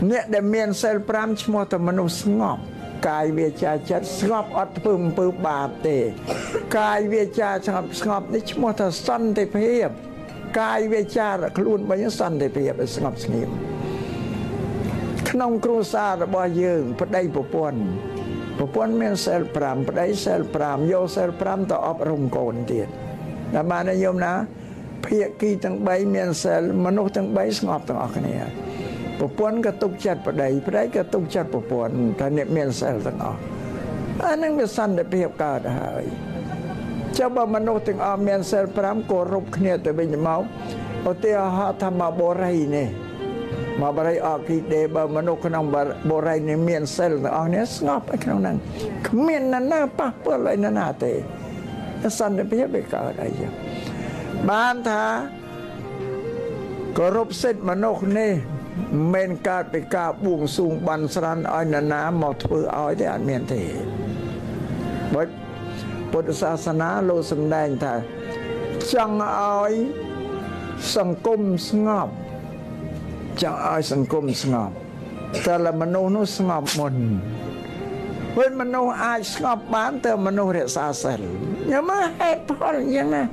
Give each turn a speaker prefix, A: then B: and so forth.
A: អ្នកដែលមានសិល5ឈ្មោះតែមនុស្សស្ងប់កាយវាចាចិត្តស្ងប់អត់ធ្វើអំពើបាបទេកាយវាចាស្ងប់នេះឈ្មោះថាសន្តិភាពកាយវាចាខ្លួនវិញសន្តិភាពស្ងប់ស្ងៀមក្នុងគ្រួសាររបស់យើងប្តីប្រពន្ធមានសិល5ប្តីសិល5យកសិល5ទៅអប់រំកូនទៀតតែបាននិយមណាភាគីទាំង3មានសិលមនុស្សទាំង3ស្ងប់ទាំងអស់គ្នាប្រពន្ធក៏ទុកចិត្តប្តីក៏ទុកចិត្តប្រពន្ធតែអ្នកមានសិលទាំងអស់អានឹងវាសន្តិភាពកើតហើយចុះបើមនុស្សទាំងអស់មានសិល5គោរពគ្នាទៅវិញទៅមកឧទាហរណ៍ថាមកបរិយនេះមកបរិយអគីដេបើមនុស្សក្នុងបរិយនេះមានសិលទាំងអស់នេះស្ងប់នៅក្នុងហ្នឹងគ្មាននរណាប៉ះពាល់ឲ្យនរណាទេសន្តិភាពវាកើតអីចឹងបានថាគោរពសិទ្ធិមនុស្សនេះមិនកើតពីការបួងសួងបន់ស្រន់ឲ្យនរណាមកធ្វើឲ្យទេអត់មានទេបើពុទ្ធសាសនាលោកសម្ដែងថាចង់ឲ្យសង្គមស្ងប់ចង់ឲ្យសង្គមស្ងប់តែละមនុស្សនោះស្ងប់មុនពេលមនុស្សអាចស្ងប់បានតែមនុស្សរក្សាសិលញ៉ាំហេតុផលយ៉ាងណា